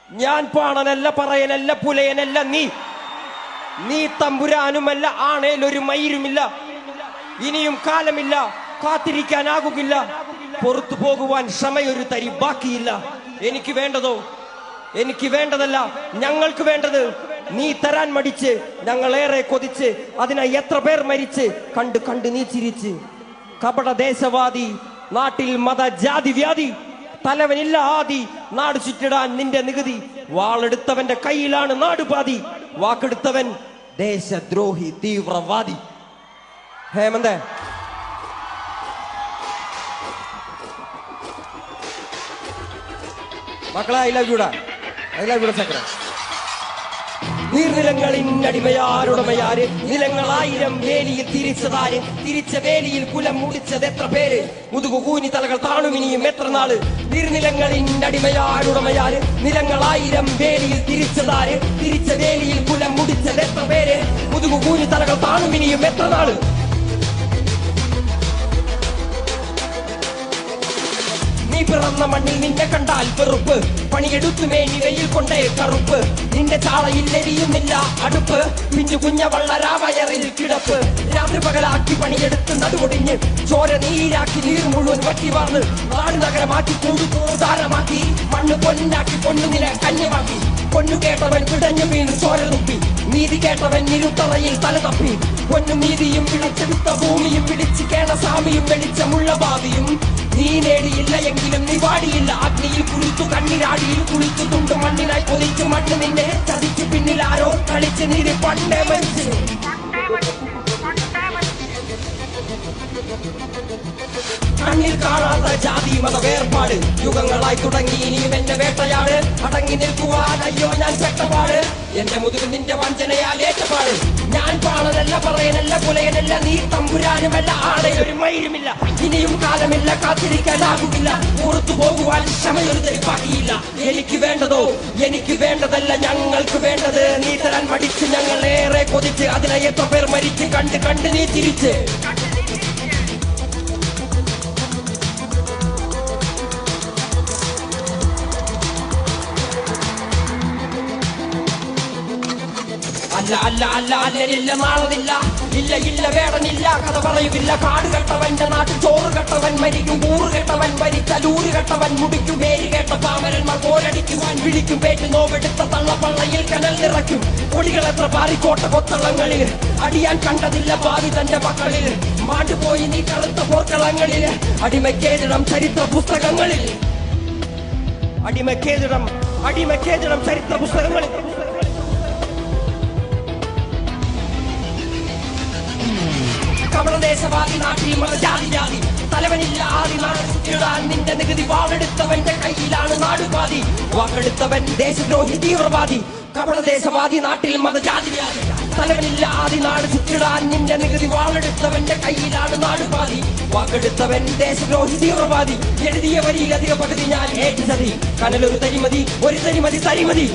ഞാൻ പാണനല്ല, പറയനല്ല, പുലയനല്ല, നീ തമ്പുരാനുമല്ല, ആണേലൊരു മയിരുമില്ല. ഇനിയും കാലമില്ല, കാത്തിരിക്കാനാകുകില്ല, പുറത്തു പോകുവാൻ ക്ഷമയൊരു തരി ബാക്കിയില്ല. എനിക്ക് വേണ്ടതോ, എനിക്ക് വേണ്ടതല്ല, ഞങ്ങൾക്ക് വേണ്ടത് നീ തരാൻ മടിച്ച്, ഞങ്ങളേറെ കൊതിച്ച്, അതിനായി എത്ര പേർ മരിച്ച്, കണ്ട് കണ്ട് നീ ചിരിച്ച്. കപട ദേശവാദി, നാട്ടിൽ മത ജാതി വ്യാധി, തലവനില്ല ആദി, നാട് ചുറ്റിടാൻ നിന്റെ നികുതി. വാളെടുത്തവന്റെ കയ്യിലാണ് നാടുപാതി, വാക്കെടുത്തവൻ ദേശദ്രോഹി തീവ്രവാദി. ഹേമന്തേ, മക്കളെ, ഐ ലവ് യുടാ, ഐ ലവ് യുടാ സക്കര. നീർനിലങ്ങളിന്നടിമയാരുടമയാര്, നിലങ്ങളായിരം വേലിയിൽ തിരിച്ചതാര്, തിരിച്ച വേലിയിൽ കുലം മുടിച്ചത് എത്ര പേര്, മുതുകുകൂനി തലകൾ താണുമിനിയും എത്ര നാള്. നീർനിലങ്ങളിന്നടിമയാരുടമയാര്, നിലങ്ങളായിരം വേലിയിൽ തിരിച്ചതാര്, തിരിച്ച വേലിയിൽ കുലം മുടിച്ചത് എത്ര പേര്, മുതുകുകൂനി തലകൾ താണുമിനിയും എത്ര നാള്. പിറന്ന മണ്ണിൽ നിന്നെ കണ്ടാൽ വെറുപ്പ്, പണിയെടുത്തു മേനിവയിൽ കൊണ്ടേ കറുപ്പ്. നിന്റെ ചാളയിൽ എരിയുന്നില്ല അടുപ്പ്, പിഞ്ചു കുഞ്ഞ വള്ളരാവയറിൽ കിടപ്പ്. രാത്രി പകലാക്കി പണിയെടുത്ത് നടുകൊടിഞ്ഞ്, ചോര നീരാക്കി നീർ മുഴുവൻ വറ്റി വാർന്ന്, നാട് നഗരമാക്കി കൂടുതാരമാക്കി, മണ്ണ് പൊന്നാക്കി പൊണ്ണുനില കന്യമാക്കി. പൊന്നു കേട്ടവൻ പിടഞ്ഞു വീണ് ചോര തുപ്പി, നീതി കേട്ടവൻ ഇരുത്തറയിൽ തല തപ്പി. പൊന്നും നീതിയും വിളിച്ചെടുത്ത ഭൂമിയും പിടിച്ച് കേണസ്വാമിയും വെളിച്ചമുള്ള ഭാവിയും നീ നേടിയില്ല എങ്കിലും നീ പാടിയില്ല. അഗ്നിയിൽ കുളിച്ചു, കണ്ണിരാടിയിൽ കുളിച്ചു, തുണ്ട് മണ്ണിനായി പൊതിച്ചു. മണ്ണ് നിന്നെ ചതിച്ചു, പിന്നിൽ ആരോ കളിച്ച് നീതി പണ്ടേ മരിച്ചു. കണ്ണിൽ കാണാത്ത ജാതി മത വേർപാട് യുഗങ്ങളായി തുടങ്ങി, ഇനിയും എന്റെ വേട്ടയാട്. അടങ്ങി നിൽക്കുവാൻ അയ്യോ ഞാൻ പെട്ടപാട്, എന്റെ മുതുകിൽ നിന്റെ വഞ്ചനയാൽ ഏറ്റപാട്. ഞാൻ പാണനല്ല, പറയനല്ല, പുലയനല്ല, നീ തമ്പുരാനുമല്ല, ആണേലൊരു മയിരുമില്ല. ഇനിയും കാലമില്ല, കാത്തിരിക്കാനാകുകില്ല, പുറത്തു പോകുവാൻ ക്ഷമയൊരു തരി ബാക്കിയില്ല. എനിക്ക് വേണ്ടതോ, എനിക്ക് വേണ്ടതല്ല, ഞങ്ങൾക്ക് വേണ്ടത് നീ തരാൻ മടിച്ച്, ഞങ്ങളേറെ കൊതിച്ച്, അതിനായി എത്ര പേർ മരിച്ച്, കണ്ട് കണ്ട് നീ ചിരിച്ച്. അല്ല അല്ല അല്ല അല്ലരില്ല, നാളതില്ല, ഇല്ല ഇല്ല വേടനില്ല, കഥ പറയുകില്ല. കാട് കെട്ടവന്റെ നാട്ടിൽ ചോറ് കെട്ടവൻ മരിക്കും, കൂറ് കെട്ടവൻ ഭരിച്ചാലൂറ് കെട്ടവൻ മുടിക്കും. പേര് കേട്ട പാമരന്മാർ പോരടിക്കുവാൻ വിളിക്കും, പേറ്റ് നോവെടുത്ത തള്ളപ്പള്ളയിൽ കനൽ നിറയ്ക്കും. കൊടികൾ എത്ര പാറിക്കോട്ട കൊത്തളങ്ങളിൽ, അടിയാൻ കണ്ടതില്ല ഭാവി തന്റെ മക്കളിൽ. മാണ്ടുപോയി നീ കറുത്ത പോർക്കളങ്ങളിൽ, അടിമക്കേതിടം ചരിത്ര പുസ്തകങ്ങളിൽ, അടിമക്കേതിടം ചരിത്ര പുസ്തകങ്ങളിൽ. കപടദേശവാദി, നാട്ടിൽ മതജാതി വ്യാധി, തലവനില്ല ആദി, നാട് ചുറ്റിടാൻ നിന്റെ നികുതി. വാളെടുത്തവന്റെ കയ്യിലാണ് നാടുപാതി, വാക്കെടുത്തവൻ ദേശദ്രോഹി തീവ്രവാദി. കപടദേശവാദി, നാട്ടിൽ മതജാതി വ്യാധി, തലവനില്ല ആദി, നാട് ചുറ്റിടാൻ നിന്റെ നികുതി. വാളെടുത്തവന്റെ കയ്യിലാണ് നാടുപാതി, വാക്കെടുത്തവൻ ദേശദ്രോഹി തീവ്രവാദി. എഴുതിയ വരിയിൽ അധിക പകുതി ഞാൻ ഏറ്റു ചതി, കനലൊരു തരിമതി, ഒരു തരിമതി തരിമതി.